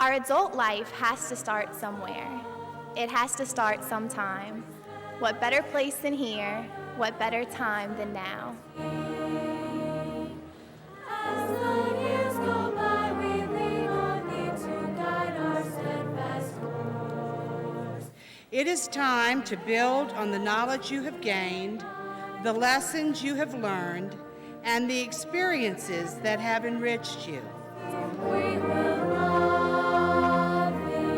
Our adult life has to start somewhere. It has to start sometime. What better place than here? What better time than now? As the years go by, we lean on thee to guide our steadfast course. It is time to build on the knowledge you have gained, the lessons you have learned, and the experiences that have enriched you. We will love thee.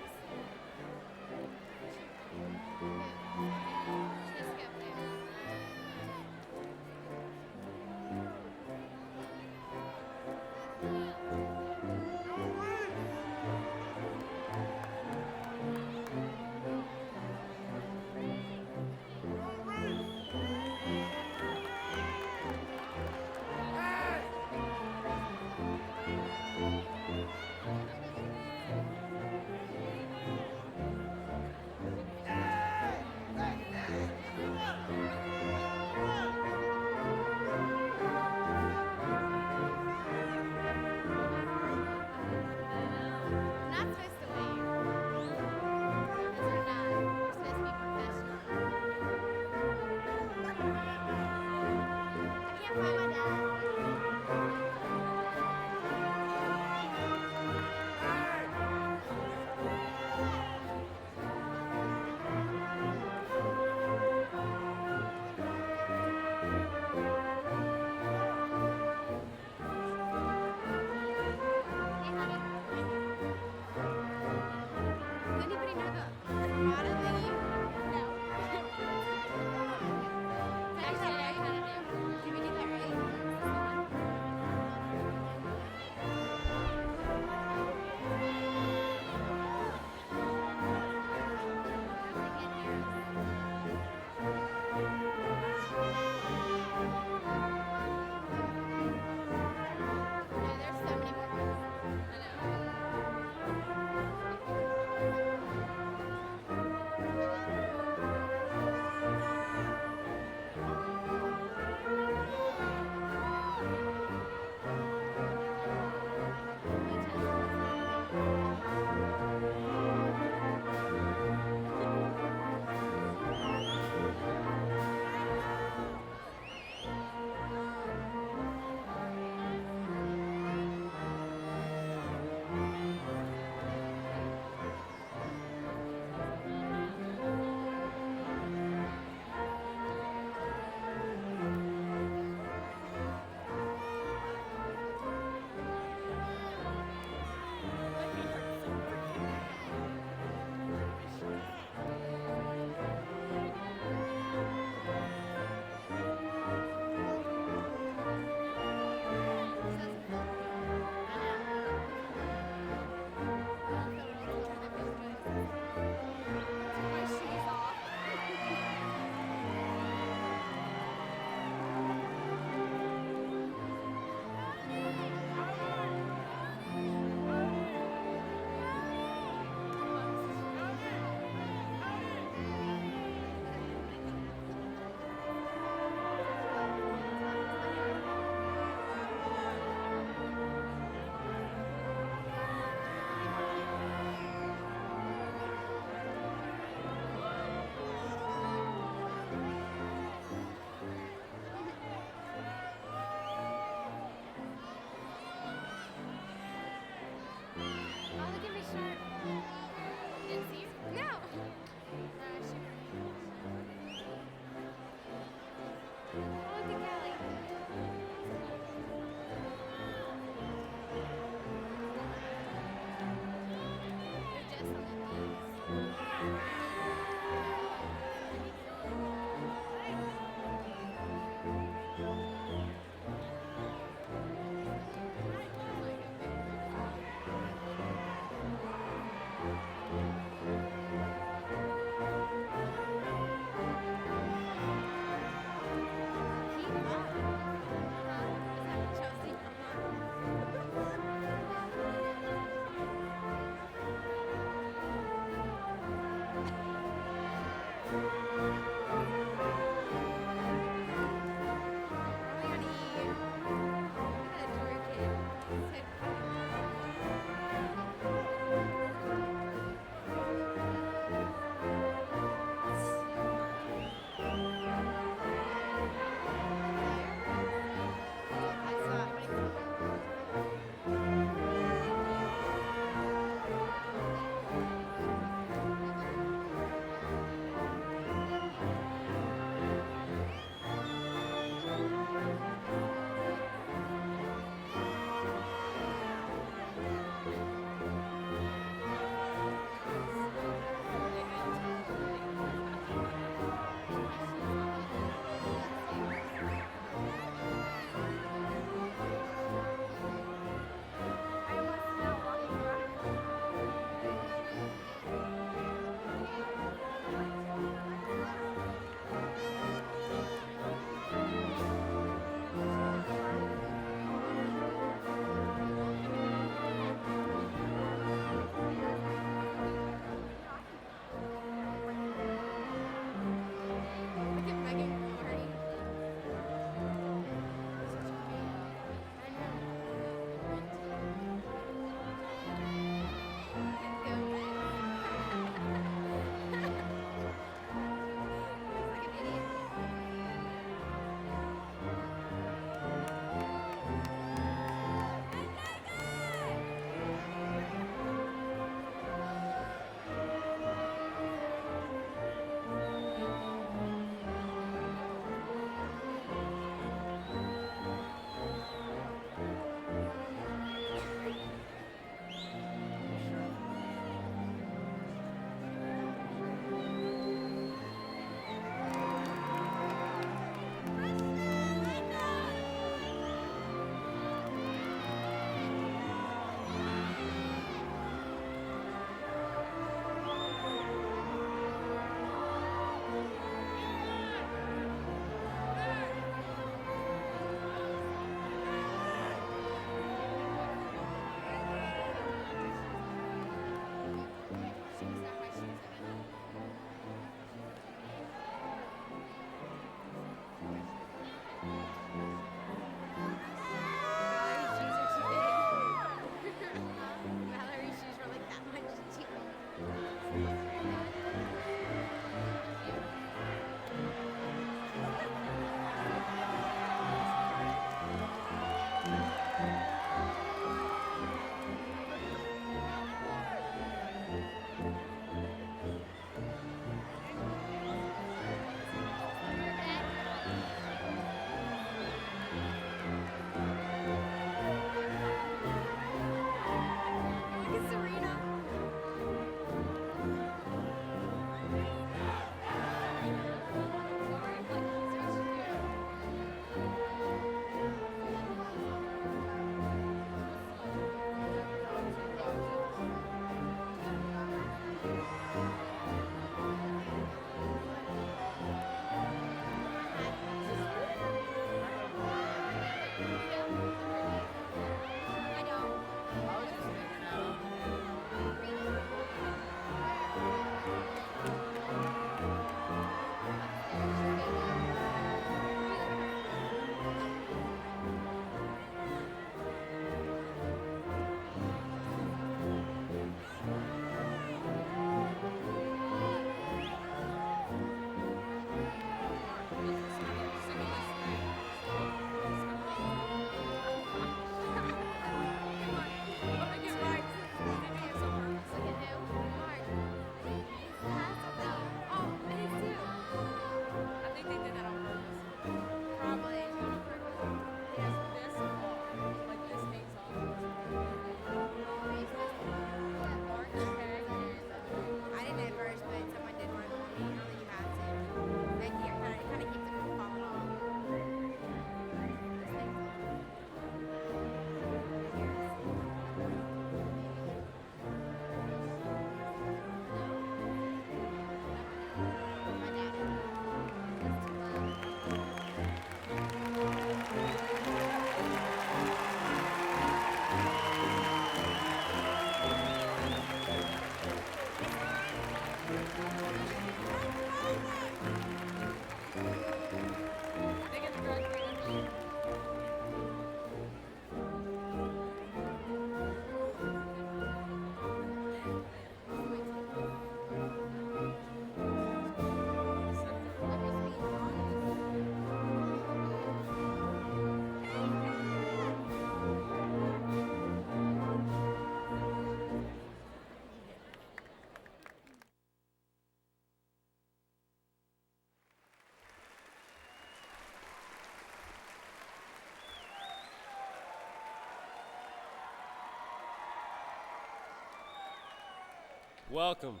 Welcome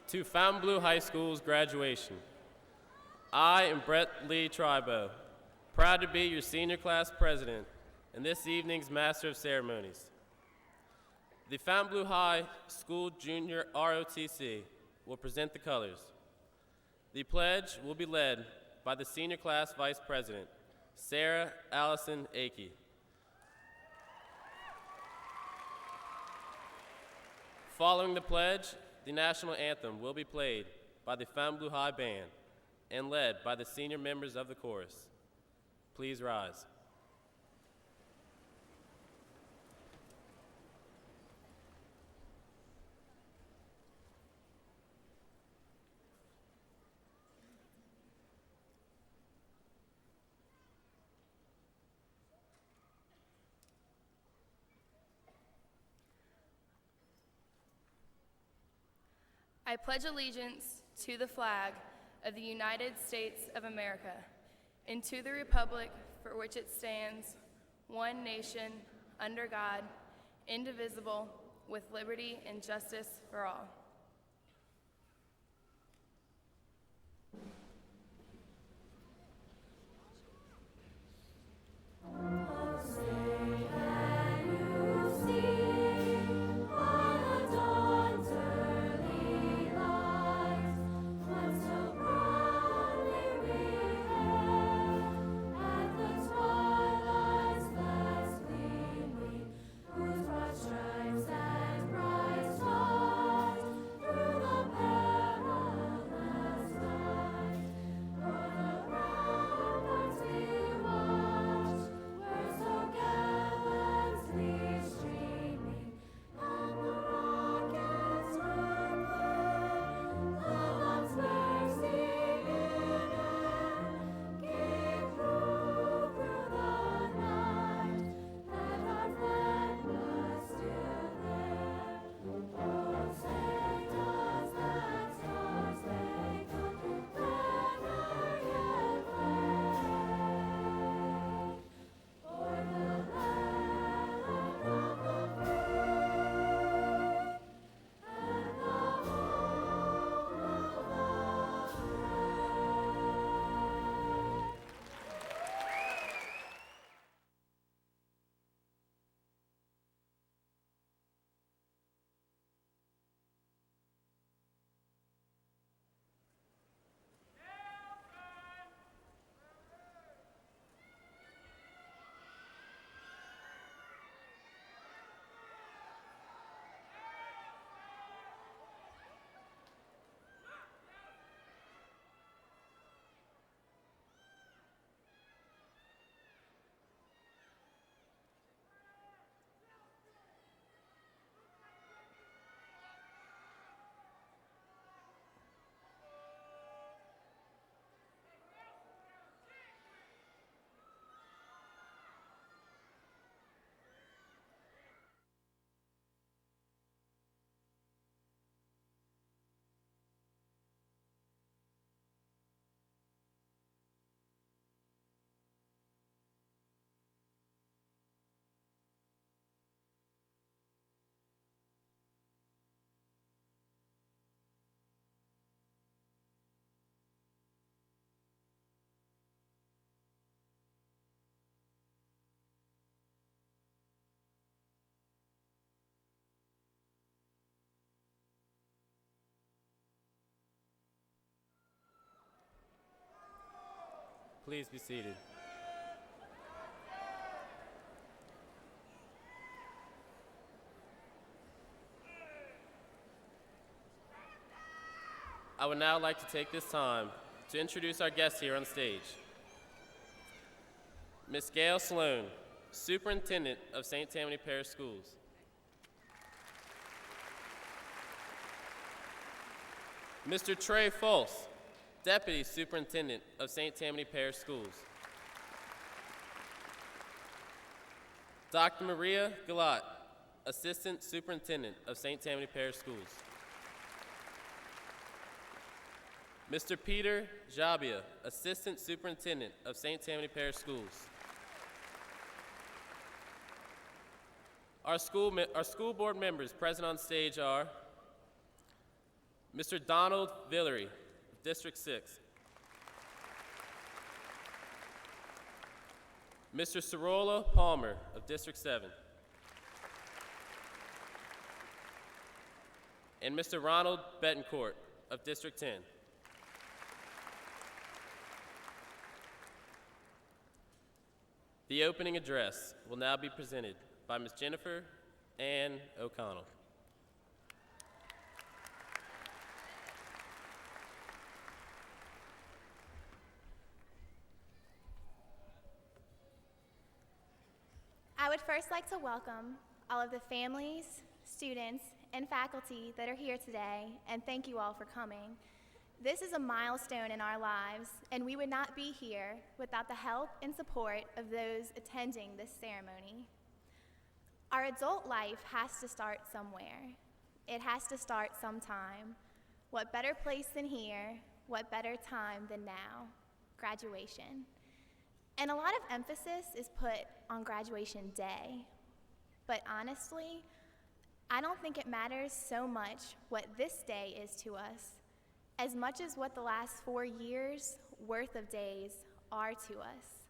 to Fontainebleau High School's graduation. I am Brett Lee Tribo, proud to be your senior class president and this evening's master of ceremonies. The Fontainebleau High School Junior ROTC will present the colors. The pledge will be led by the senior class vice president, Sarah Allison Akey. Following the pledge, the national anthem will be played by the Fontainebleau High Band and led by the senior members of the chorus. Please rise. I pledge allegiance to the flag of the United States of America and to the republic for which it stands, one nation, under God, indivisible, with liberty and justice for all. Please be seated. I would now like to take this time to introduce our guests here on stage. Ms. Gail Sloan, Superintendent of St. Tammany Parish Schools. Mr. Trey Fultz, Deputy Superintendent of St. Tammany Parish Schools. Dr. Maria Galat, Assistant Superintendent of St. Tammany Parish Schools. Mr. Peter Jabia, Assistant Superintendent of St. Tammany Parish Schools. Our school board members present on stage are Mr. Donald Villery, of District 6. Mr. Sorolla Palmer, of District 7. And Mr. Ronald Betancourt, of District 10. The opening address will now be presented by Ms. Jennifer Ann O'Connell. I would first like to welcome all of the families, students, and faculty that are here today, and thank you all for coming. This is a milestone in our lives, and we would not be here without the help and support of those attending this ceremony. Our adult life has to start somewhere. It has to start sometime. What better place than here? What better time than now? Graduation. And a lot of emphasis is put on graduation day. But honestly, I don't think it matters so much what this day is to us, as much as what the last 4 years worth of days are to us.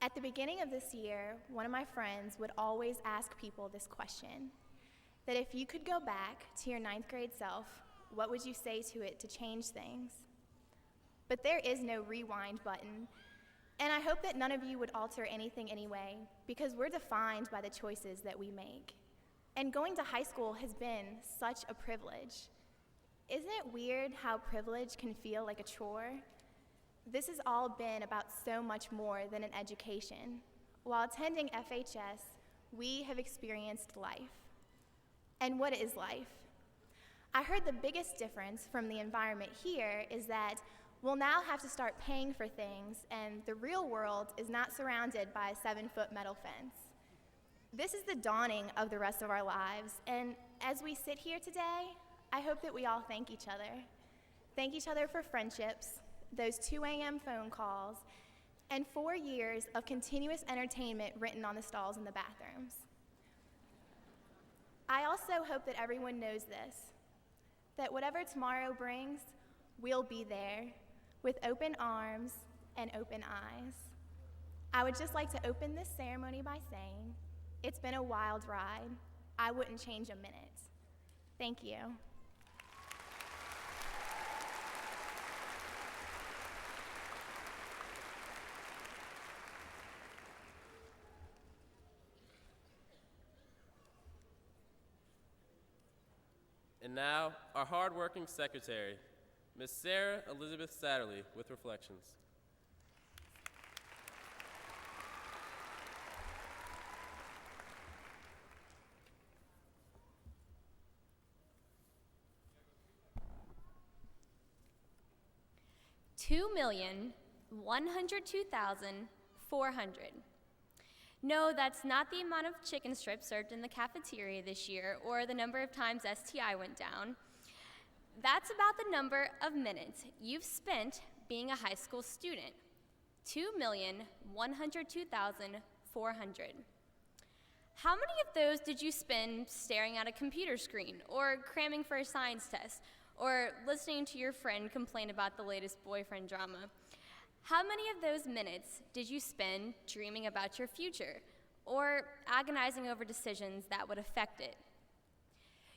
At the beginning of this year, one of my friends would always ask people this question, that if you could go back to your 9th grade self, what would you say to it to change things? But there is no rewind button, and I hope that none of you would alter anything anyway, because we're defined by the choices that we make. And going to high school has been such a privilege. Isn't it weird how privilege can feel like a chore? This has all been about so much more than an education. While attending FHS, we have experienced life. And what is life? I heard the biggest difference from the environment here is that we'll now have to start paying for things, and the real world is not surrounded by a 7-foot metal fence. This is the dawning of the rest of our lives, and as we sit here today, I hope that we all thank each other. Thank each other for friendships, those 2 a.m. phone calls, and 4 years of continuous entertainment written on the stalls in the bathrooms. I also hope that everyone knows this, that whatever tomorrow brings, we'll be there with open arms and open eyes. I would just like to open this ceremony by saying, it's been a wild ride. I wouldn't change a minute. Thank you. And now, our hardworking secretary, Ms. Sarah Elizabeth Satterley, with reflections. $2,102,400. No, that's not the amount of chicken strips served in the cafeteria this year or the number of times STI went down. That's about the number of minutes you've spent being a high school student. 2,102,400. How many of those did you spend staring at a computer screen, or cramming for a science test, or listening to your friend complain about the latest boyfriend drama? How many of those minutes did you spend dreaming about your future, or agonizing over decisions that would affect it?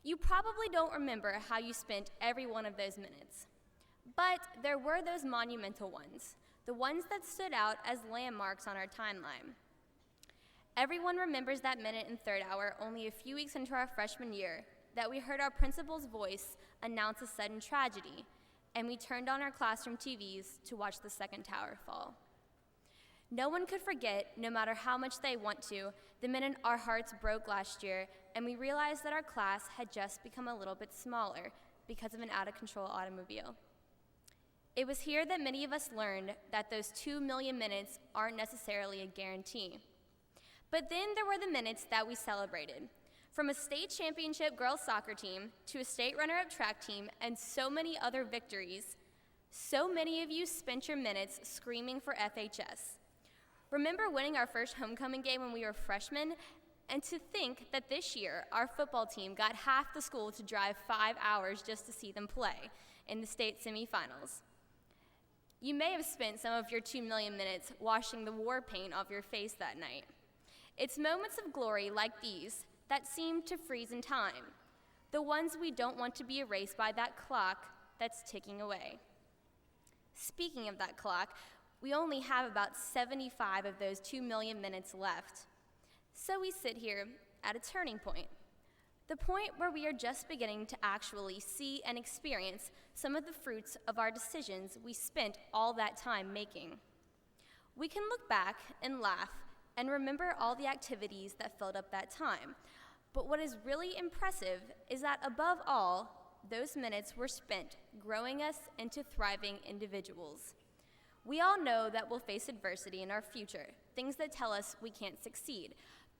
You probably don't remember how you spent every one of those minutes, but there were those monumental ones, the ones that stood out as landmarks on our timeline. Everyone remembers that minute in third hour only a few weeks into our freshman year that we heard our principal's voice announce a sudden tragedy, and we turned on our classroom TVs to watch the second tower fall. No one could forget, no matter how much they want to, the minute our hearts broke last year and we realized that our class had just become a little bit smaller because of an out-of-control automobile. It was here that many of us learned that those 2 million minutes aren't necessarily a guarantee. But then there were the minutes that we celebrated. From a state championship girls soccer team to a state runner-up track team and so many other victories, so many of you spent your minutes screaming for FHS. Remember winning our first homecoming game when we were freshmen And to think that this year, our football team got half the school to drive 5 hours just to see them play in the state semifinals. You may have spent some of your 2 million minutes washing the war paint off your face that night. It's moments of glory like these that seem to freeze in time, the ones we don't want to be erased by that clock that's ticking away. Speaking of that clock, we only have about 75 of those 2 million minutes left. So we sit here at a turning point, the point where we are just beginning to actually see and experience some of the fruits of our decisions we spent all that time making. We can look back and laugh and remember all the activities that filled up that time, but what is really impressive is that above all, those minutes were spent growing us into thriving individuals. We all know that we'll face adversity in our future, things that tell us we can't succeed,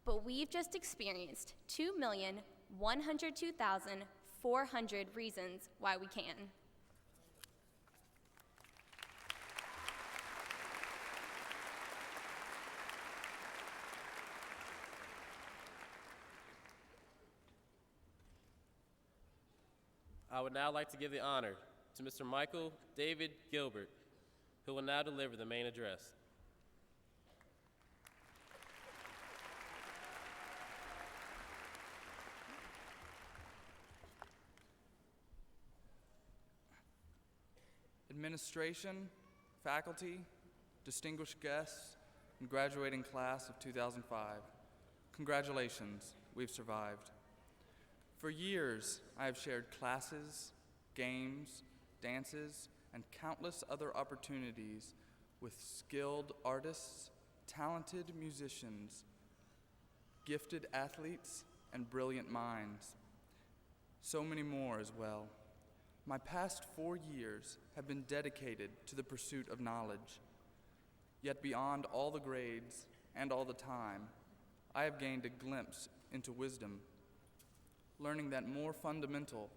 but we've just experienced 2,102,400 reasons why we can. I would now like to give the honor to Mr. Michael David Gilbert, who will now deliver the main address. Administration, faculty, distinguished guests, and graduating class of 2005. Congratulations, we've survived. For years, I have shared classes, games, dances, and countless other opportunities with skilled artists, talented musicians, gifted athletes, and brilliant minds. So many more as well. My past 4 years have been dedicated to the pursuit of knowledge. Yet beyond all the grades and all the time, I have gained a glimpse into wisdom, learning that more fundamental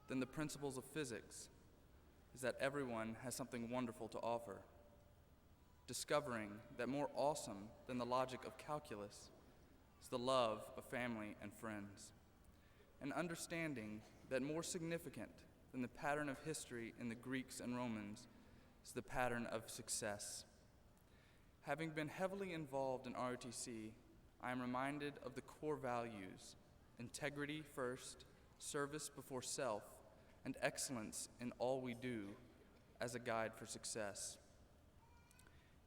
than the principles of physics is that everyone has something wonderful to offer, discovering that more awesome than the logic of calculus is the love of family and friends, and understanding that more significant than the pattern of history in the Greeks and Romans is the pattern of success. Having been heavily involved in ROTC, I am reminded of the core values: integrity first, service before self, and excellence in all we do as a guide for success.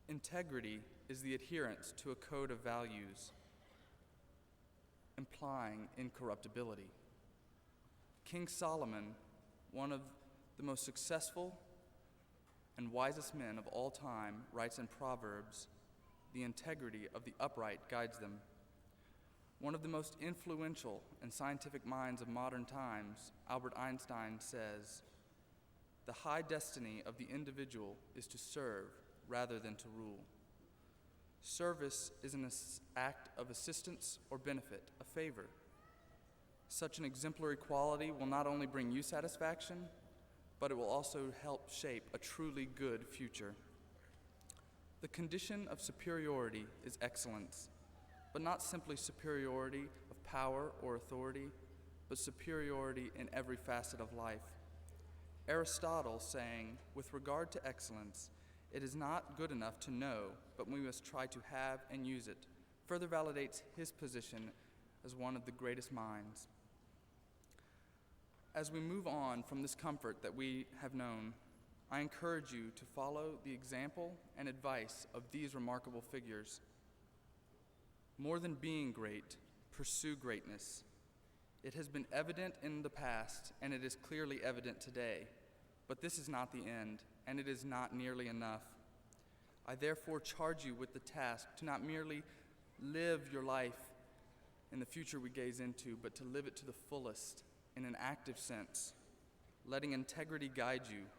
Integrity is the adherence to a code of values, implying incorruptibility. King Solomon, one of the most successful and wisest men of all time, writes in Proverbs, "The integrity of the upright guides them." One of the most influential and scientific minds of modern times, Albert Einstein, says, "The high destiny of the individual is to serve rather than to rule." Service is an act of assistance or benefit, a favor. Such an exemplary quality will not only bring you satisfaction, but it will also help shape a truly good future. The condition of superiority is excellence, but not simply superiority of power or authority, but superiority in every facet of life. Aristotle saying, with regard to excellence, it is not good enough to know, but we must try to have and use it, further validates his position as one of the greatest minds. As we move on from this comfort that we have known, I encourage you to follow the example and advice of these remarkable figures. More than being great, pursue greatness. It has been evident in the past, and it is clearly evident today, but this is not the end, and it is not nearly enough. I therefore charge you with the task to not merely live your life in the future we gaze into, but to live it to the fullest in an active sense, letting integrity guide you,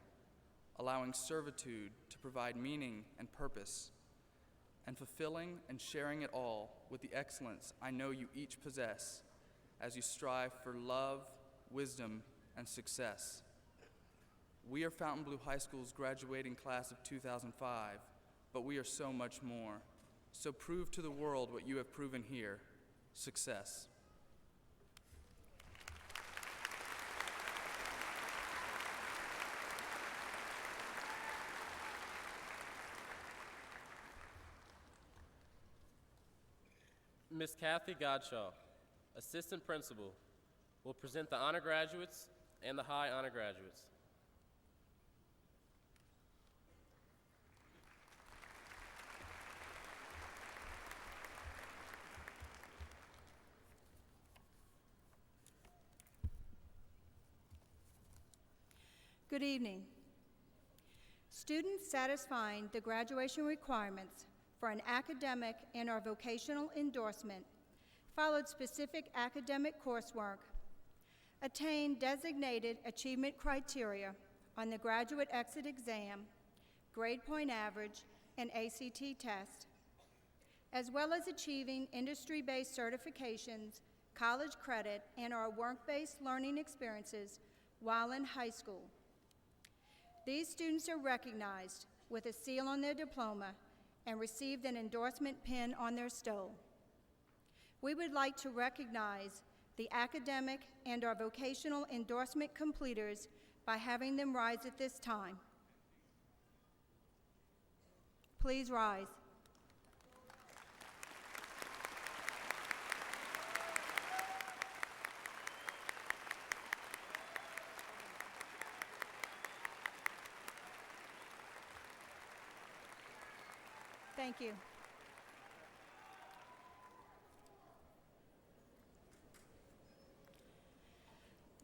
allowing servitude to provide meaning and purpose, and fulfilling and sharing it all with the excellence I know you each possess as you strive for love, wisdom, and success. We are Fontainebleau High School's graduating class of 2005, but we are so much more. So prove to the world what you have proven here. success. Ms. Kathy Godshaw, Assistant Principal, will present the honor graduates and the high honor graduates. Good evening. Students satisfying the graduation requirements for an academic and or vocational endorsement followed specific academic coursework, attained designated achievement criteria on the graduate exit exam, grade point average, and ACT test, as well as achieving industry-based certifications, college credit, and or work-based learning experiences while in high school. These students are recognized with a seal on their diploma and received an endorsement pin on their stole. We would like to recognize the academic and our vocational endorsement completers by having them rise at this time. Please rise. Thank you.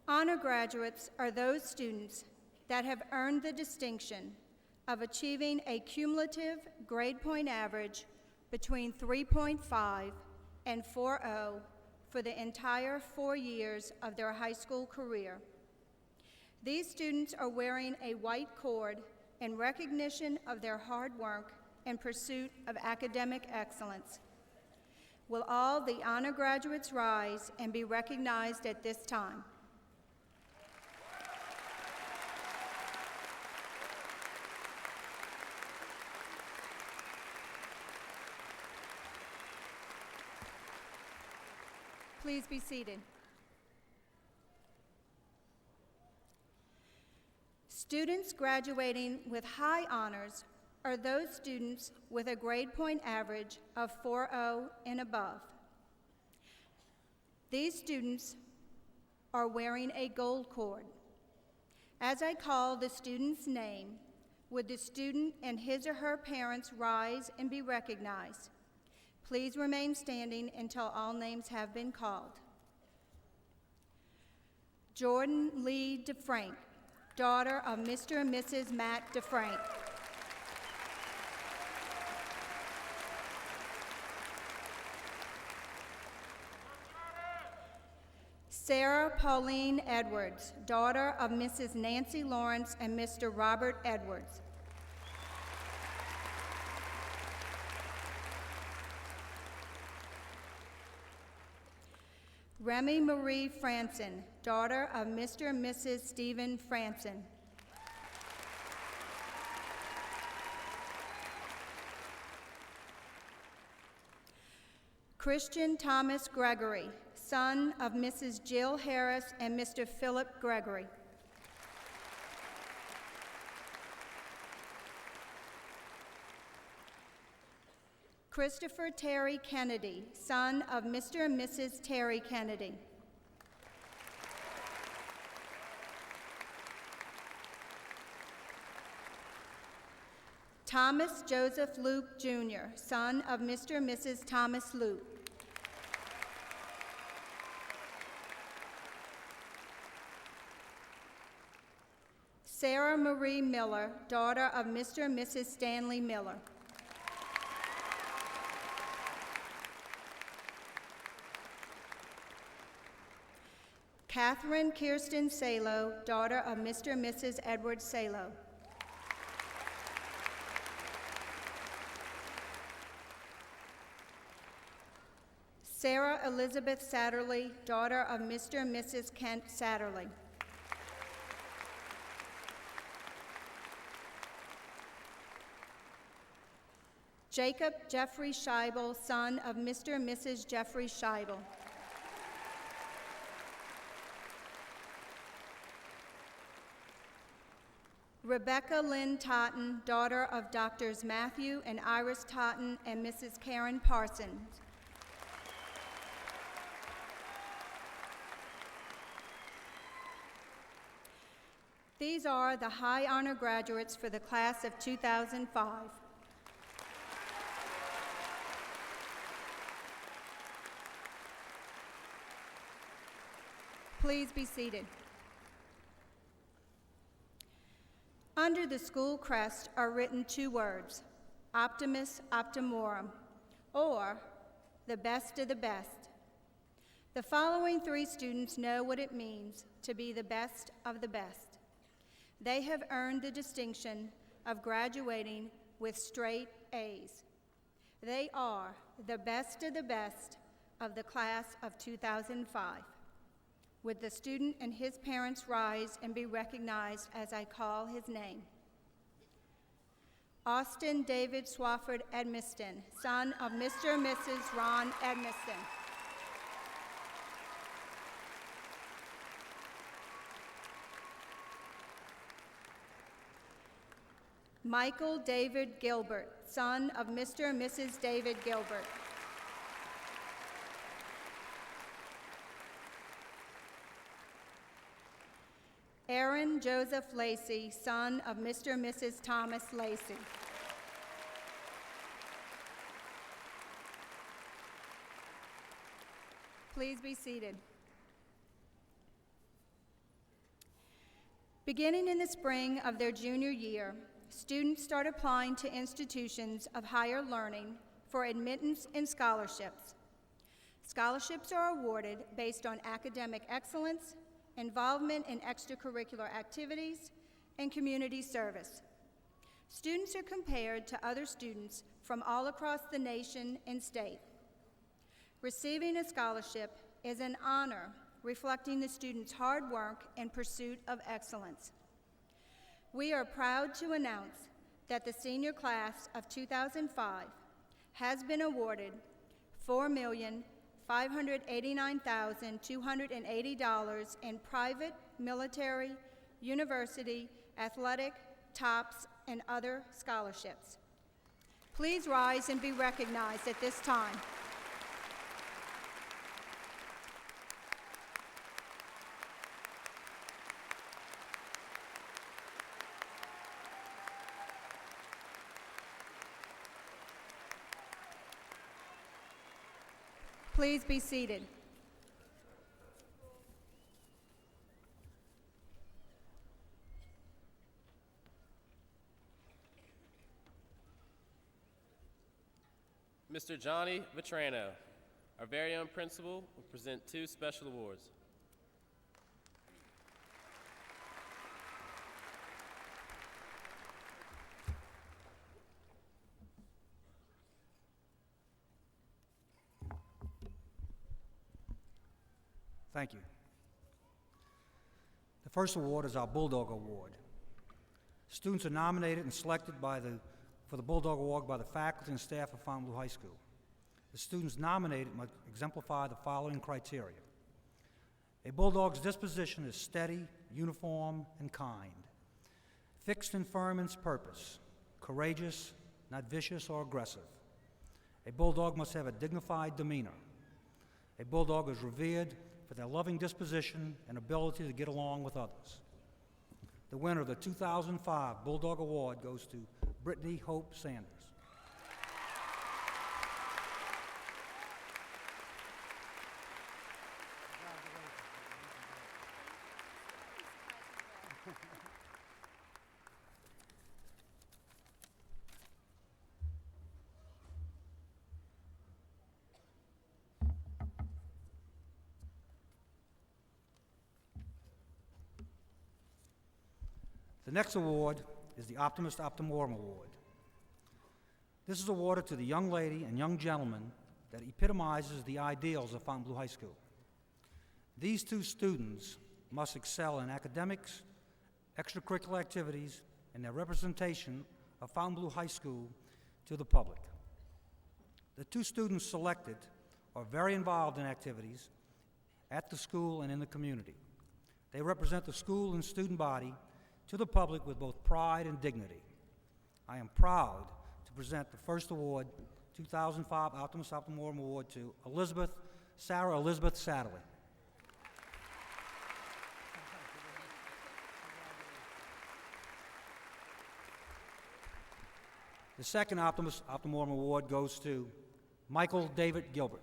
Honor graduates are those students that have earned the distinction of achieving a cumulative grade point average between 3.5 and 4.0 for the entire 4 years of their high school career. These students are wearing a white cord in recognition of their hard work and pursuit of academic excellence. Will all the honor graduates rise and be recognized at this time? Please be seated. Students graduating with high honors are those students with a grade point average of 4.0 and above. These students are wearing a gold cord. As I call the student's name, would the student and his or her parents rise and be recognized? Please remain standing until all names have been called. Jordan Lee DeFrank, daughter of Mr. and Mrs. Matt DeFrank. Sarah Pauline Edwards, daughter of Mrs. Nancy Lawrence and Mr. Robert Edwards. Remy Marie Franson, daughter of Mr. and Mrs. Stephen Franson. Christian Thomas Gregory, son of Mrs. Jill Harris and Mr. Philip Gregory. Christopher Terry Kennedy, son of Mr. and Mrs. Terry Kennedy. Thomas Joseph Luke Jr., son of Mr. and Mrs. Thomas Luke. Sarah Marie Miller, daughter of Mr. and Mrs. Stanley Miller. Catherine Kirsten Salo, daughter of Mr. and Mrs. Edward Salo. Sarah Elizabeth Satterley, daughter of Mr. and Mrs. Kent Satterley. Jacob Jeffrey Scheibel, son of Mr. and Mrs. Jeffrey Scheibel. Rebecca Lynn Totten, daughter of Doctors Matthew and Iris Totten and Mrs. Karen Parsons. These are the high honor graduates for the class of 2005. Please be seated. Under the school crest are written two words, Optimus Optimorum, or the best of the best. The following three students know what it means to be the best of the best. They have earned the distinction of graduating with straight A's. They are the best of the class of 2005. Would the student and his parents rise and be recognized as I call his name? Austin David Swafford Edmiston, son of Mr. and Mrs. Ron Edmiston. Michael David Gilbert, son of Mr. and Mrs. David Gilbert. Aaron Joseph Lacey, son of Mr. and Mrs. Thomas Lacey. Please be seated. Beginning in the spring of their junior year, students start applying to institutions of higher learning for admittance and scholarships. Scholarships are awarded based on academic excellence, involvement in extracurricular activities, and community service. Students are compared to other students from all across the nation and state. Receiving a scholarship is an honor reflecting the student's hard work and pursuit of excellence. We are proud to announce that the senior class of 2005 has been awarded $4,589,280 in private, military, university, athletic, TOPS, and other scholarships. Please rise and be recognized at this time. Please be seated. Mr. Johnny Vetrano, our very own principal, will present two special awards. Thank you. The first award is our Bulldog Award. Students are nominated and selected for the Bulldog Award by the faculty and staff of Fontainebleau High School. The students nominated must exemplify the following criteria. A Bulldog's disposition is steady, uniform, and kind. Fixed and firm in its purpose. Courageous, not vicious or aggressive. A Bulldog must have a dignified demeanor. A Bulldog is revered for their loving disposition and ability to get along with others. The winner of the 2005 Bulldog Award goes to Brittany Hope Sanders. The next award is the Optimus Optimorum Award. This is awarded to the young lady and young gentleman that epitomizes the ideals of Fontainebleau High School. These two students must excel in academics, extracurricular activities, and their representation of Fontainebleau High School to the public. The 2 students selected are very involved in activities at the school and in the community. They represent the school and student body to the public with both pride and dignity. I am proud to present the first award, 2005 Optimus Optimorum Award, to Sarah Elizabeth Satterley. The second Optimus Optimorum Award goes to Michael David Gilbert.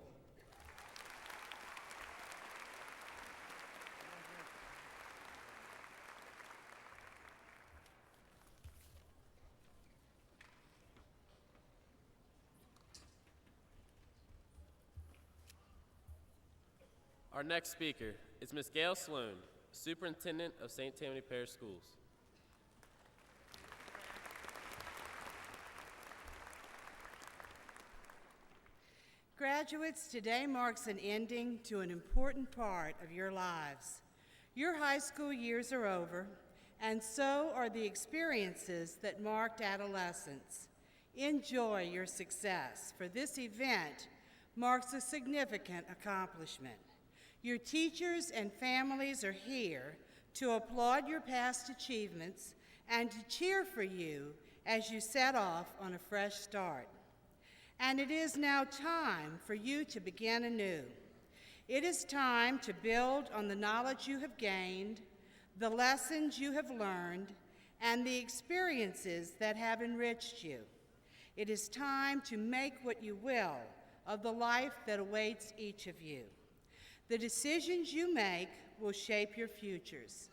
Our next speaker is Ms. Gail Sloan, Superintendent of St. Tammany Parish Schools. Graduates, today marks an ending to an important part of your lives. Your high school years are over, and so are the experiences that marked adolescence. Enjoy your success, for this event marks a significant accomplishment. Your teachers and families are here to applaud your past achievements and to cheer for you as you set off on a fresh start. And it is now time for you to begin anew. It is time to build on the knowledge you have gained, the lessons you have learned, and the experiences that have enriched you. It is time to make what you will of the life that awaits each of you. The decisions you make will shape your futures.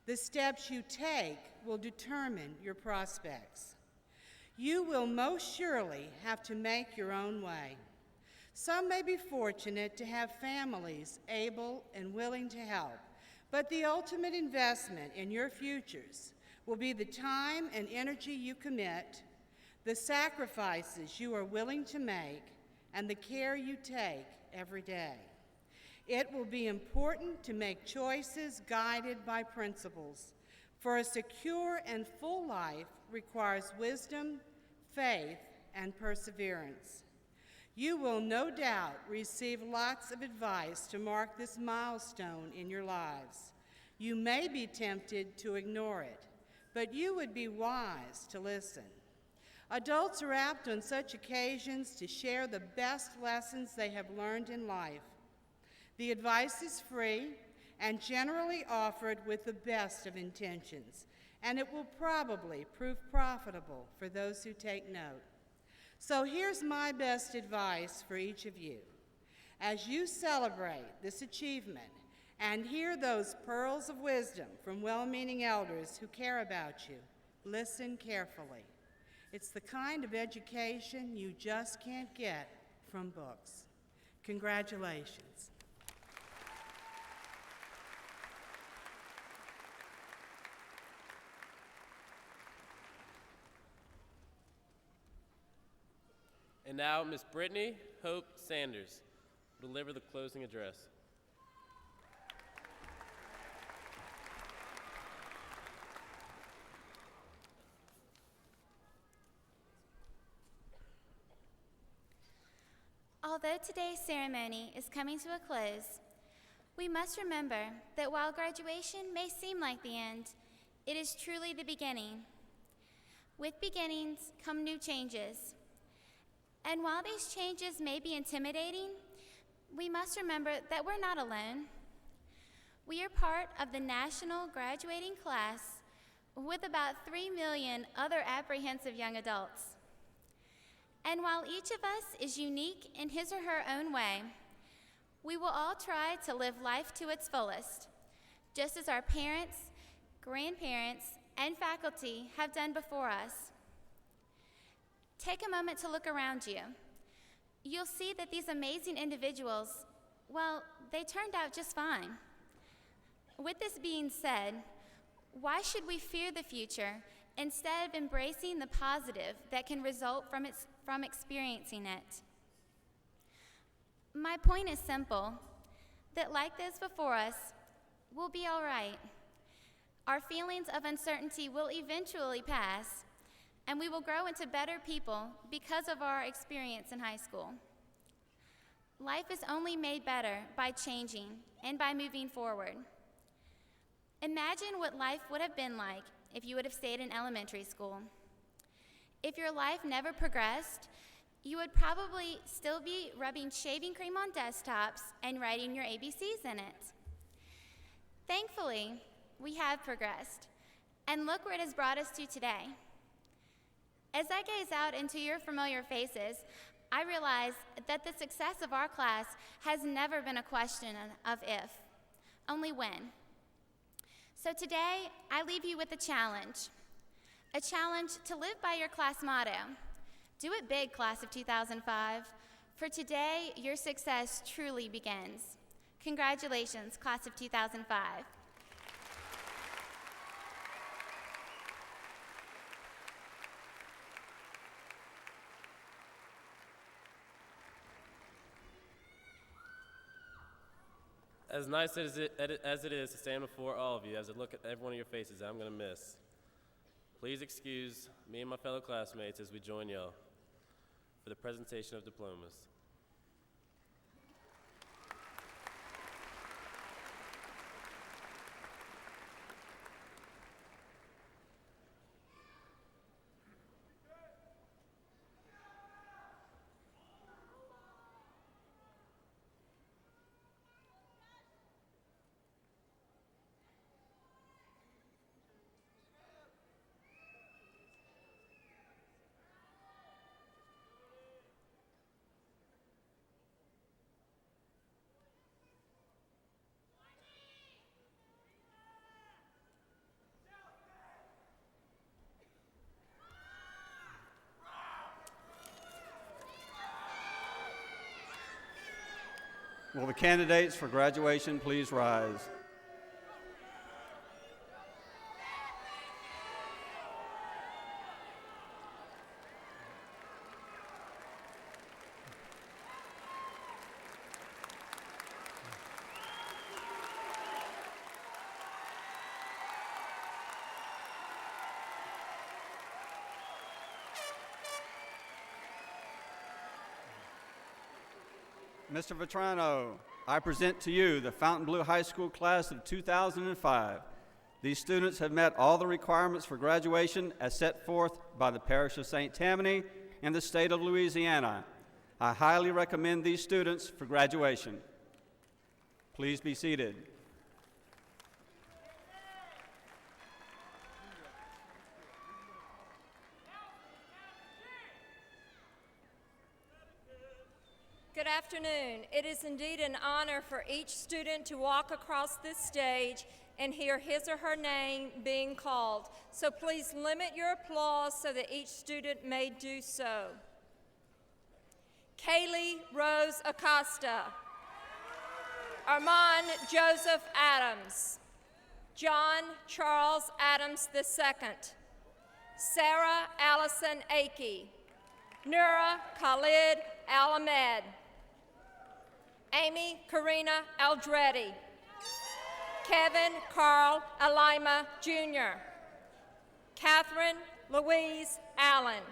The steps you take will determine your prospects. You will most surely have to make your own way. Some may be fortunate to have families able and willing to help, but the ultimate investment in your futures will be the time and energy you commit, the sacrifices you are willing to make, and the care you take every day. It will be important to make choices guided by principles, for a secure and full life requires wisdom, faith, and perseverance. You will no doubt receive lots of advice to mark this milestone in your lives. You may be tempted to ignore it, but you would be wise to listen. Adults are apt on such occasions to share the best lessons they have learned in life. The advice is free and generally offered with the best of intentions, and it will probably prove profitable for those who take note. So here's my best advice for each of you. As you celebrate this achievement and hear those pearls of wisdom from well-meaning elders who care about you, listen carefully. It's the kind of education you just can't get from books. Congratulations. And now, Ms. Brittany Hope Sanders will deliver the closing address. Although today's ceremony is coming to a close, we must remember that while graduation may seem like the end, it is truly the beginning. With beginnings come new changes. And while these changes may be intimidating, we must remember that we're not alone. We are part of the national graduating class with about 3 million other apprehensive young adults. And while each of us is unique in his or her own way, we will all try to live life to its fullest, just as our parents, grandparents, and faculty have done before us. Take a moment to look around you. You'll see that these amazing individuals, well, they turned out just fine. With this being said, why should we fear the future instead of embracing the positive that can result from experiencing it? My point is simple, that like those before us, we'll be all right. Our feelings of uncertainty will eventually pass, and we will grow into better people because of our experience in high school. Life is only made better by changing and by moving forward. Imagine what life would have been like if you would have stayed in elementary school. If your life never progressed, you would probably still be rubbing shaving cream on desktops and writing your ABCs in it. Thankfully, we have progressed, and look where it has brought us to today. As I gaze out into your familiar faces, I realize that the success of our class has never been a question of if, only when. So today, I leave you with a challenge to live by your class motto. Do it big, class of 2005, for today, your success truly begins. Congratulations, class of 2005. As nice as it is to stand before all of you, as I look at every one of your faces I'm going to miss, please excuse me and my fellow classmates as we join y'all for the presentation of diplomas. Will the candidates for graduation please rise? Mr. Vetrano, I present to you the Fontainebleau High School class of 2005. These students have met all the requirements for graduation as set forth by the Parish of St. Tammany and the state of Louisiana. I highly recommend these students for graduation. Please be seated. Good afternoon. It is indeed an honor for each student to walk across this stage and hear his or her name being called. So please limit your applause so that each student may do so. Kaylee Rose Acosta. Armand Joseph Adams. John Charles Adams II. Sarah Allison Akey. Nura Khalid Al-Ahmed. Amy Karina Aldretti. Kevin Carl Alima Jr. Catherine Louise Allen.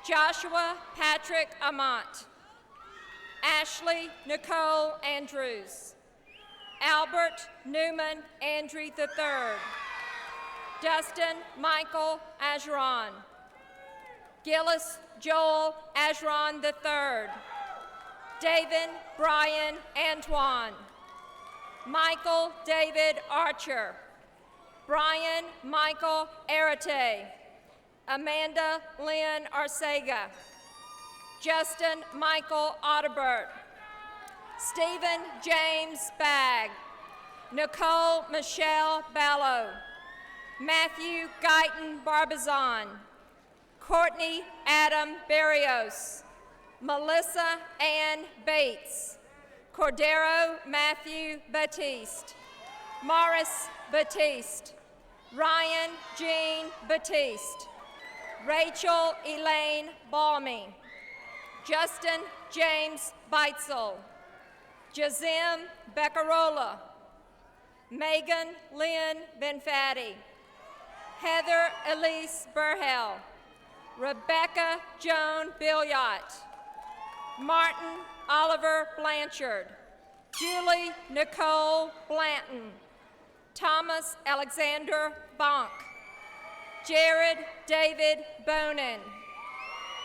Joshua Patrick Amont. Ashley Nicole Andrews. Albert Newman Andrew III. Dustin Michael Ageron. Gillis Joel Ageron III. David Brian Antoine. Michael David Archer. Brian Michael Arate. Amanda Lynn Arcega. Justin Michael Otterbert. Stephen James Bagg. Nicole Michelle Ballo. Matthew Guyton Barbizon. Courtney Adam Barrios. Melissa Ann Bates. Cordero Matthew Batiste. Morris Batiste. Ryan Jean Batiste. Rachel Elaine Balmy. Justin James Beitzel. Jazim Beccarola. Megan Lynn Benfatti. Heather Elise Burhell. Rebecca Joan Billiot. Martin Oliver Blanchard. Julie Nicole Blanton. Thomas Alexander Bonk. Jared David Bonin.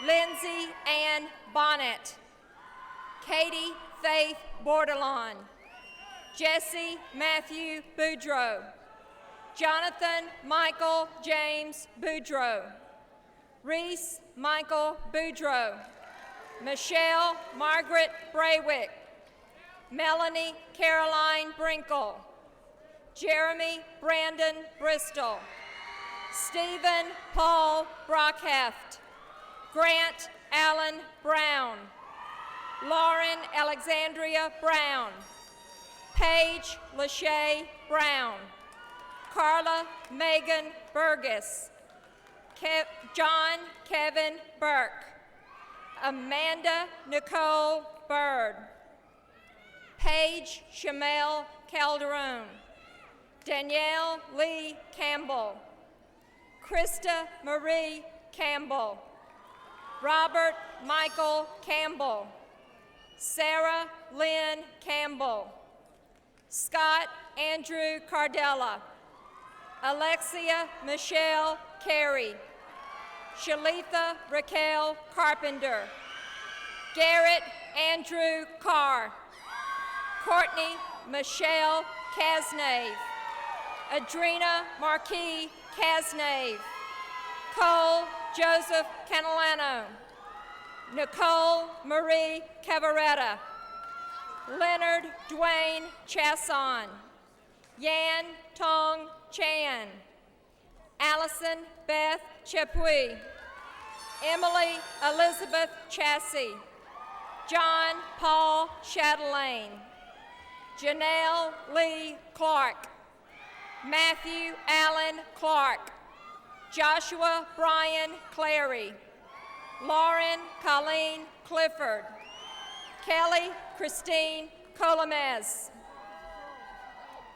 Lindsay Ann Bonnet. Katie Faith Bordelon. Jesse Matthew Boudreau. Jonathan Michael James Boudreau. Reese Michael Boudreau. Michelle Margaret Braywick. Melanie Caroline Brinkle. Jeremy Brandon Bristol. Stephen Paul Brockheft. Grant Allen Brown. Lauren Alexandria Brown. Paige Lachey Brown. Carla Megan Burgess. John Kevin Burke. Amanda Nicole Bird. Paige Shamel Calderon. Danielle Lee Campbell. Krista Marie Campbell. Robert Michael Campbell. Sarah Lynn Campbell. Scott Andrew Cardella. Alexia Michelle Carey. Shalitha Raquel Carpenter. Garrett Andrew Carr. Courtney Michelle Casnave. Adrena Marquis Casnave. Cole Joseph Canilano. Nicole Marie Cavaretta. Leonard Dwayne Chasson. Yan Tong Chan. Allison Beth Chapuis. Emily Elizabeth Chassie. John Paul Chatelaine. Janelle Lee Clark. Matthew Allen Clark. Joshua Brian Clary. Lauren Colleen Clifford. Kelly Christine Colomez.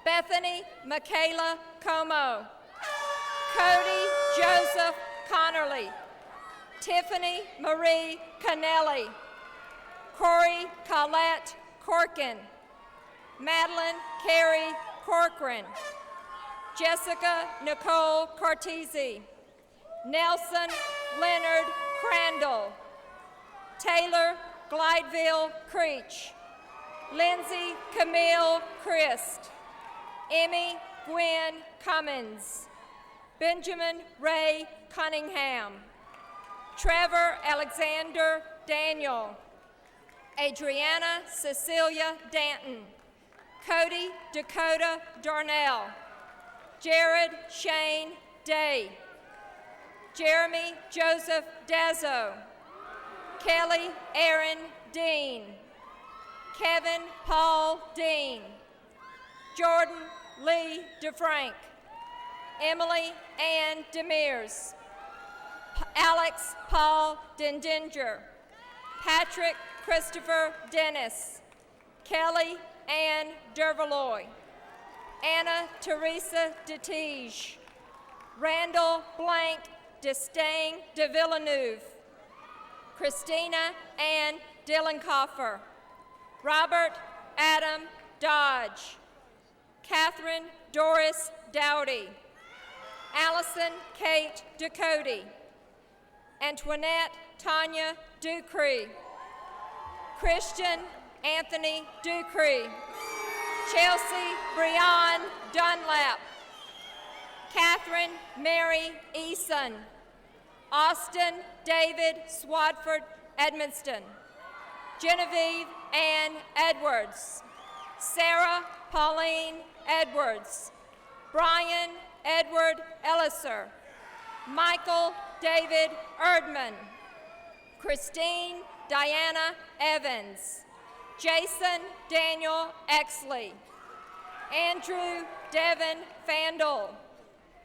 Bethany Michaela Como. Cody Joseph Connerly. Tiffany Marie Cannelli. Corey Collette Corkin. Madeline Carey Corcoran. Jessica Nicole Cortese. Nelson Leonard Crandall. Taylor Glideville Creech. Lindsay Camille Christ. Emmy Gwen Cummins. Benjamin Ray Cunningham. Trevor Alexander Daniel. Adriana Cecilia Danton. Cody Dakota Darnell. Jared Shane Day. Jeremy Joseph Dazzo. Kelly Aaron Dean. Kevin Paul Dean. Jordan Lee DeFrank. Emily Ann Demers. Alex Paul Dendinger. Patrick Christopher Dennis. Kelly Ann Dervaloy. Anna Teresa DeTige. Randall Blank Destaing de Villeneuve. Christina Ann Dillenkoffer. Robert Adam Dodge. Catherine Doris Dowdy. Allison Kate Ducote. Antoinette Tanya Ducree. Christian Anthony Ducree. Chelsea Breon Dunlap. Catherine Mary Eason. Austin David Swadford Edmonston. Genevieve Ann Edwards. Sarah Pauline Edwards. Brian Edward Elliser. Michael David Erdman. Christine Diana Evans. Jason Daniel Exley. Andrew Devin Fandel.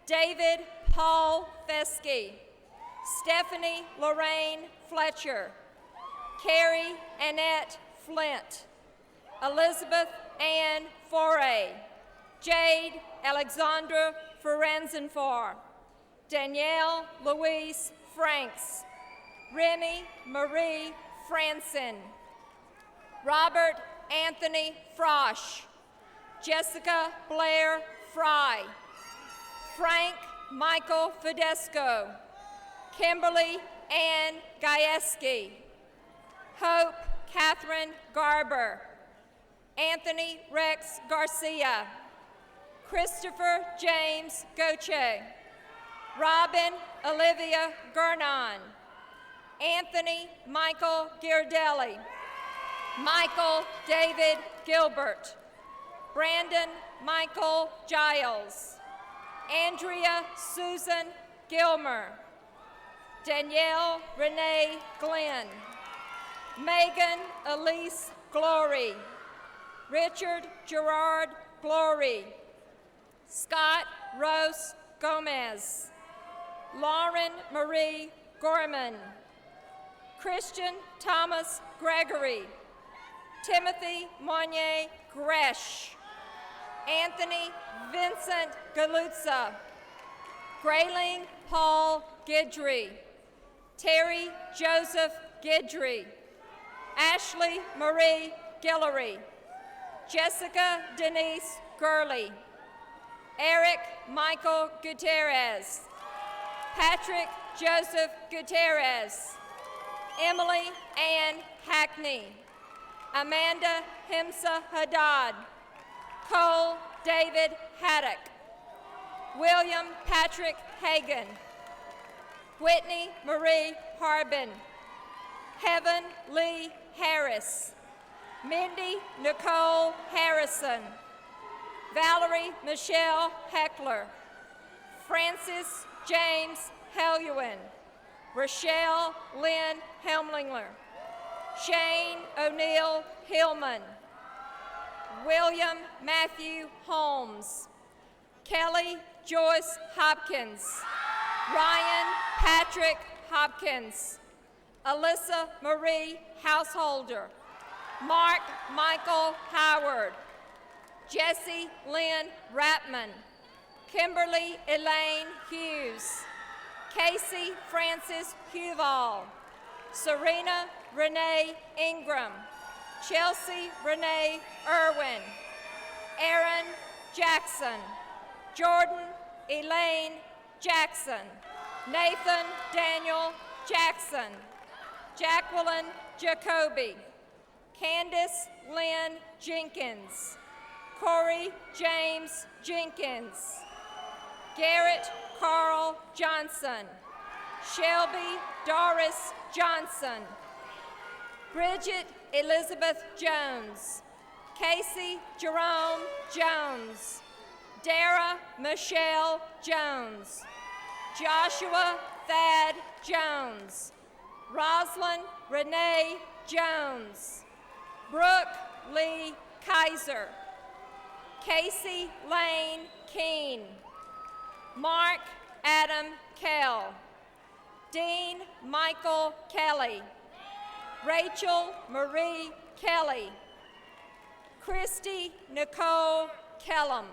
David Paul Fesky. Stephanie Lorraine Fletcher. Carrie Annette Flint. Elizabeth Ann Foray. Jade Alexandra Ferenzenfar. Danielle Louise Franks, Remy Marie Franson, Robert Anthony Frosch, Jessica Blair Fry, Frank Michael Fidesco, Kimberly Ann Gajewski, Hope Catherine Garber, Anthony Rex Garcia, Christopher James Goche, Robin Olivia Gurnon, Anthony Michael Girdelli, Michael David Gilbert, Brandon Michael Giles, Andrea Susan Gilmer, Danielle Renee Glenn, Megan Elise Glory, Richard Gerard Glory, Scott Rose Gomez, Lauren Marie Gorman, Christian Thomas Gregory, Timothy Monnier Gresh, Anthony Vincent Galuzza, Grayling Paul Gidry, Terry Joseph Gidry, Ashley Marie Guillory, Jessica Denise Gurley, Eric Michael Gutierrez, Patrick Joseph Gutierrez, Emily Ann Hackney, Amanda Himsa Haddad, Cole David Haddock, William Patrick Hagan, Whitney Marie Harbin, Heaven Lee Harris, Mindy Nicole Harrison, Valerie Michelle Heckler, Francis James Heluen, Rochelle Lynn Helmlinger, Shane O'Neill Hillman, William Matthew Holmes, Kelly Joyce Hopkins, Ryan Patrick Hopkins, Alyssa Marie Householder, Mark Michael Howard, Jesse Lynn Rapman, Kimberly Elaine Hughes, Casey Francis Huval, Serena Renee Ingram, Chelsea Renee Irwin, Aaron Jackson, Jordan Elaine Jackson, Nathan Daniel Jackson, Jacqueline Jacoby, Candace Lynn Jenkins, Corey James Jenkins, Garrett Carl Johnson, Shelby Doris Johnson, Bridget Elizabeth Jones, Casey Jerome Jones, Dara Michelle Jones, Joshua Thad Jones, Roslyn Renee Jones, Brooke Lee Kaiser, Casey Lane Keene, Mark Adam Kell, Dean Michael Kelly, Rachel Marie Kelly, Christy Nicole Kellum.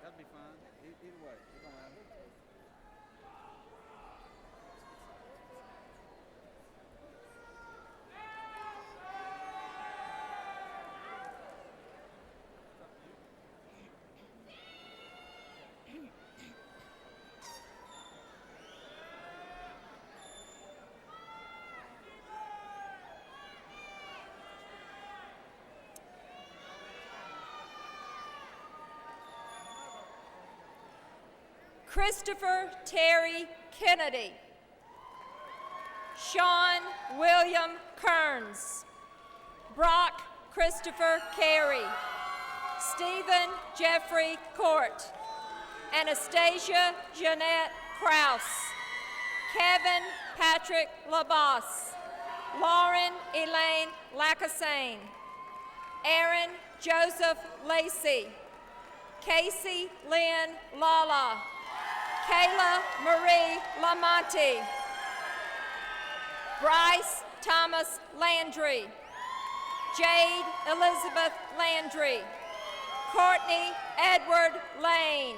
That'd be fine. Either way, it don't matter. Christopher Terry Kennedy, Sean William Kearns, Brock Christopher Carey, Stephen Jeffrey Court, Anastasia Jeanette Kraus, Kevin Patrick Labas, Lauren Elaine Lacassane, Aaron Joseph Lacey, Casey Lynn Lala, Kayla Marie Lamonte, Bryce Thomas Landry, Jade Elizabeth Landry, Courtney Edward Lane,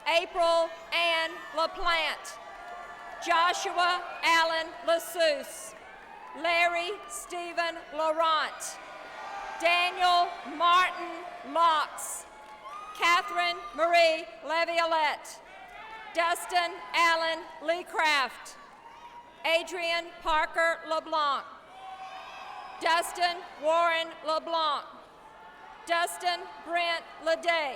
April Ann LaPlante, Joshua Allen LaSousse, Larry Stephen Laurent, Daniel Martin Locks, Catherine Marie Laviolette, Dustin Allen Leecraft, Adrian Parker LeBlanc, Dustin Warren LeBlanc, Dustin Brent Leday,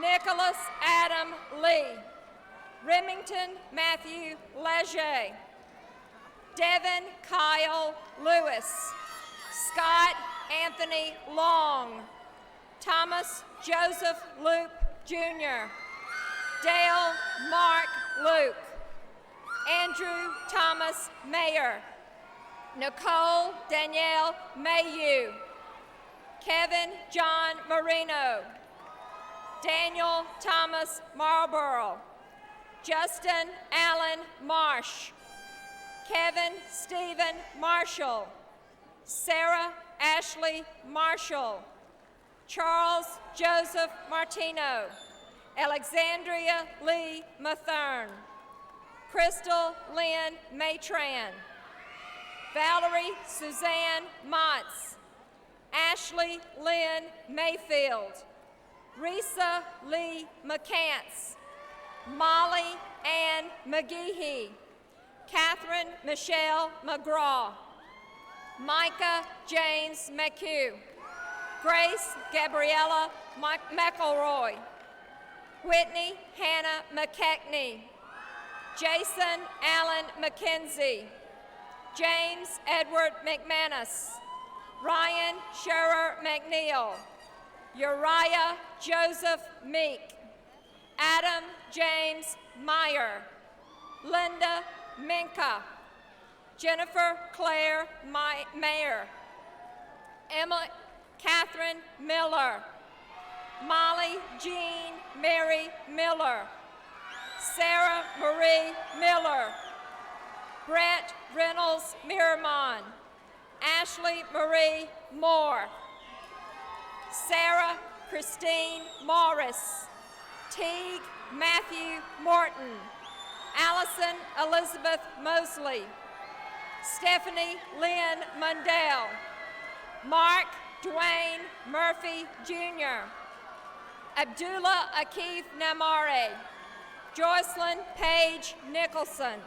Nicholas Adam Lee, Remington Matthew Leger, Devin Kyle Lewis, Scott Anthony Long, Thomas Joseph Loop Jr., Dale Mark Luke, Andrew Thomas Mayer, Nicole Danielle Mayu, Kevin John Marino, Daniel Thomas Marlborough, Justin Allen Marsh, Kevin Stephen Marshall, Sarah Ashley Marshall, Charles Joseph Martino, Alexandria Lee Mathern, Crystal Lynn Matran, Valerie Suzanne Montz, Ashley Lynn Mayfield, Risa Lee McCants, Molly Ann McGehee, Catherine Michelle McGraw, Micah James McHugh, Grace Gabriella McElroy, Whitney Hannah McKechnie, Jason Allen McKenzie, James Edward McManus, Ryan Scherer McNeil, Uriah Joseph Meek, Adam James Meyer, Linda Minka, Jennifer Claire Mayer, Emma Catherine Miller, Molly Jean Mary Miller, Sarah Marie Miller, Brett Reynolds Miramon, Ashley Marie Moore, Sarah Christine Morris, Teague Matthew Morton, Allison Elizabeth Mosley, Stephanie Lynn Mundell, Mark Dwayne Murphy Jr., Abdullah Akif Namare, Joycelyn Paige Nicholson,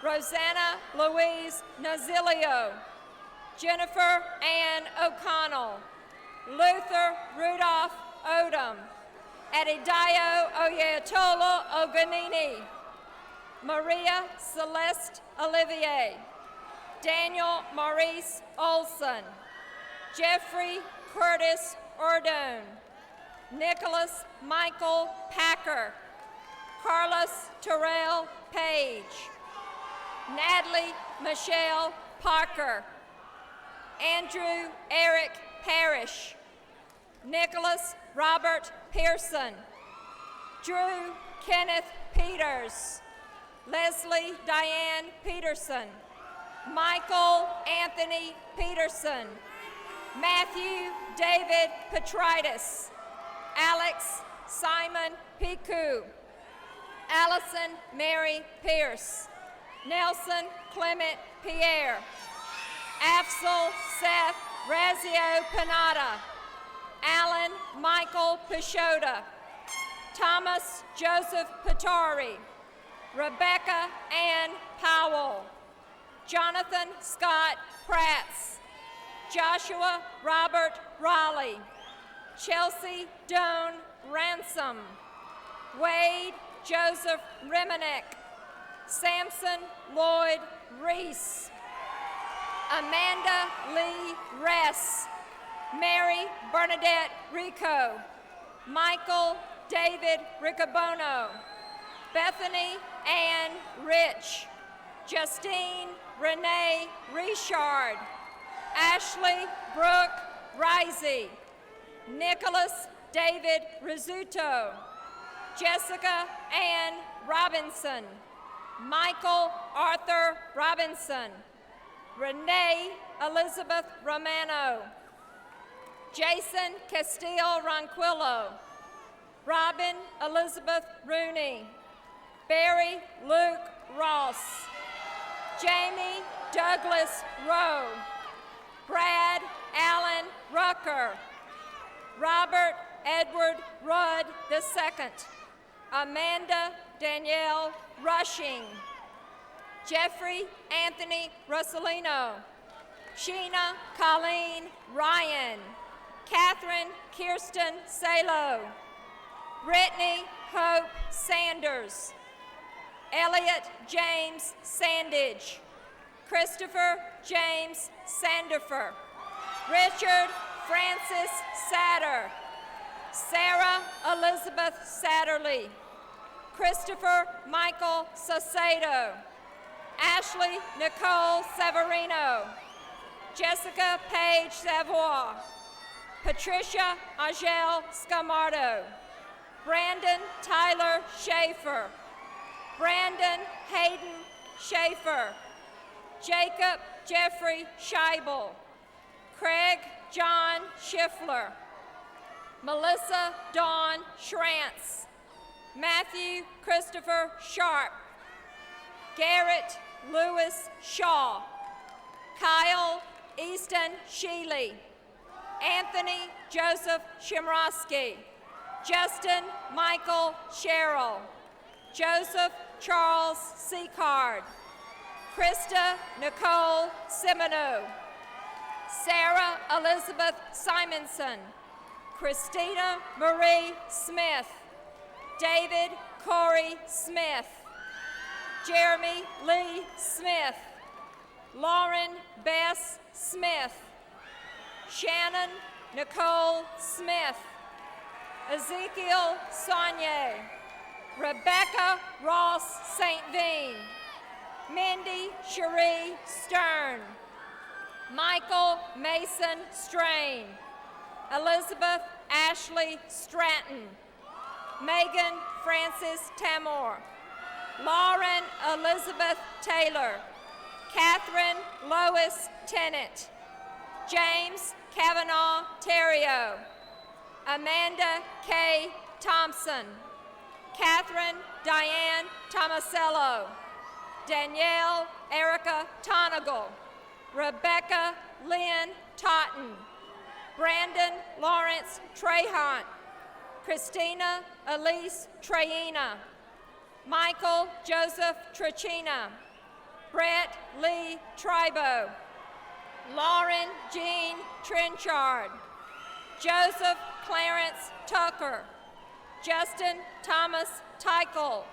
Rosanna Louise Nazilio, Jennifer Ann O'Connell, Luther Rudolph Odom, Adidayo Oyetola Oganini, Maria Celeste Olivier, Daniel Maurice Olson, Jeffrey Curtis Ordone, Nicholas Michael Packer, Carlos Terrell Page, Natalie Michelle Parker, Andrew Eric Parrish, Nicholas Robert Pearson, Drew Kenneth Peters, Leslie Diane Peterson, Michael Anthony Peterson, Matthew David Petritis, Alex Simon Piku, Allison Mary Pierce, Nelson Clement Pierre, Afzal Seth Razio Panada, Alan Michael Pashota, Thomas Joseph Patari, Rebecca Ann Powell, Jonathan Scott Pratz, Joshua Robert Raleigh, Chelsea Doan Ransom, Wade Joseph Remenek, Samson Lloyd Reese, Amanda Lee Ress, Mary Bernadette Rico, Michael David Riccobono, Bethany Ann Rich, Justine Renee Richard, Ashley Brooke Risey, Nicholas David Rizzuto, Jessica Ann Robinson, Michael Arthur Robinson, Renee Elizabeth Romano, Jason Castillo Ronquillo, Robin Elizabeth Rooney, Barry Luke Ross, Jamie Douglas Rowe, Brad Allen Rucker, Robert Edward Rudd II, Amanda Danielle Rushing, Jeffrey Anthony Russolino, Sheena Colleen Ryan, Catherine Kirsten Salo, Brittany Hope Sanders, Elliot James Sandage, Christopher James Sandifer, Richard Francis Satter, Sarah Elizabeth Satterley, Christopher Michael Saucedo, Ashley Nicole Severino, Jessica Paige Savoy, Patricia Angel Scamardo, Brandon Tyler Schaefer, Brandon Hayden Schaefer, Jacob Jeffrey Scheibel, Craig John Schiffler, Melissa Dawn Schrantz, Matthew Christopher Sharp, Garrett Lewis Shaw, Kyle Easton Sheely, Anthony Joseph Shimrosky, Justin Michael Sherrill, Joseph Charles Seacard, Krista Nicole Simoneau, Sarah Elizabeth Simonson, Christina Marie Smith, David Corey Smith, Jeremy Lee Smith, Lauren Bess Smith, Shannon Nicole Smith, Ezekiel Saunier, Rebecca Ross St. Veen, Mindy Cherie Stern, Michael Mason Strain, Elizabeth Ashley Stratton, Megan Frances Tamor, Lauren Elizabeth Taylor, Catherine Lois Tennant, James Kavanaugh Terrio, Amanda K. Thompson, Catherine Diane Tomasello, Danielle Erica Tonigal, Rebecca Lynn Totten, Brandon Lawrence Trahant, Christina Elise Trayina, Michael Joseph Trachina, Brett Lee Tribo, Lauren Jean Trenchard, Joseph Clarence Tucker, Justin Thomas Teichel,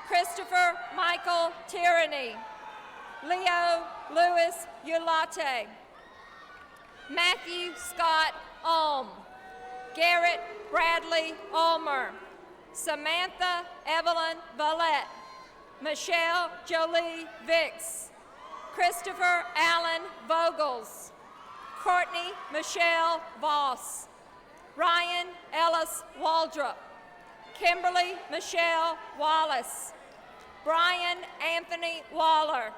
Christopher Michael Tyranny, Leo Louis Ulate, Matthew Scott Ulm, Garrett Bradley Ulmer, Samantha Evelyn Vallette, Michelle Jolie Vicks, Christopher Allen Vogels, Courtney Michelle Voss, Ryan Ellis Waldrop, Kimberly Michelle Wallace, Brian Anthony Waller,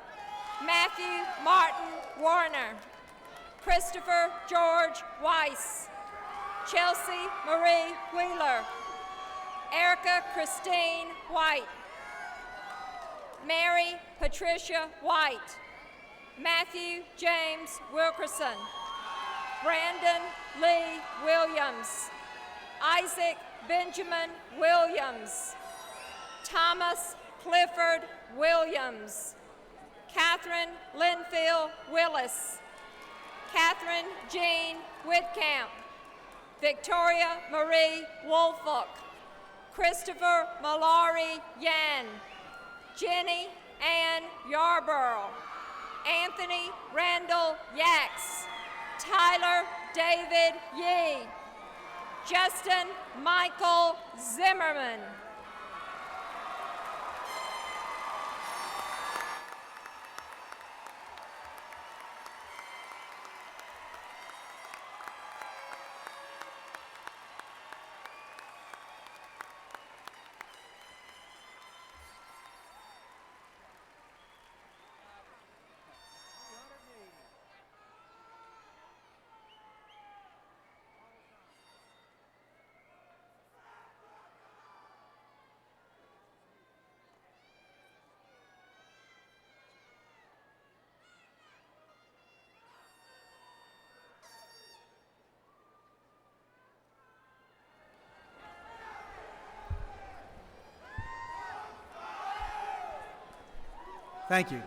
Matthew Martin Warner, Christopher George Weiss, Chelsea Marie Wheeler, Erica Christine White, Mary Patricia White, Matthew James Wilkerson, Brandon Lee Williams, Isaac Benjamin Williams, Thomas Clifford Williams, Catherine Linfield Willis, Catherine Jean Whitcamp, Victoria Marie Woolfolk, Christopher Malari Yan, Jenny Ann Yarborough, Anthony Randall Yax, Tyler David Yee, Justin Michael Zimmerman. Thank you.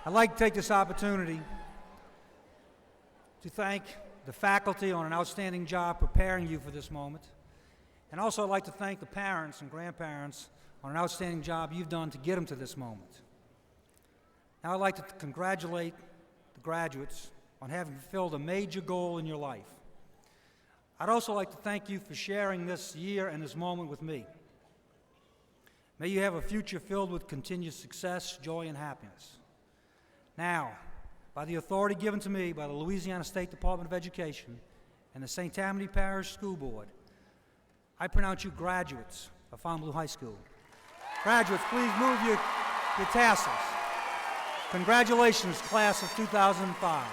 I'd like to take this opportunity to thank the faculty on an outstanding job preparing you for this moment. And also I'd like to thank the parents and grandparents on an outstanding job you've done to get them to this moment. Now I'd like to congratulate the graduates on having fulfilled a major goal in your life. I'd also like to thank you for sharing this year and this moment with me. May you have a future filled with continued success, joy, and happiness. Now, by the authority given to me by the Louisiana State Department of Education and the St. Tammany Parish School Board, I pronounce you graduates of Fontainebleau High School. Graduates, please move your tassels. Congratulations, class of 2005.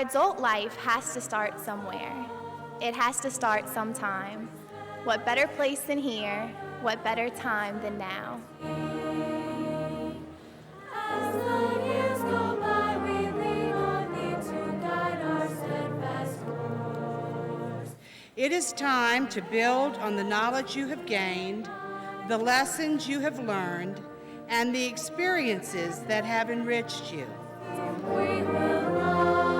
adult life has to start somewhere. It has to start sometime. What better place than here? What better time than now? As the years go by, we lean on thee to guide our steadfast course. It is time to build on the knowledge you have gained, the lessons you have learned, and the experiences that have enriched you. We will rise.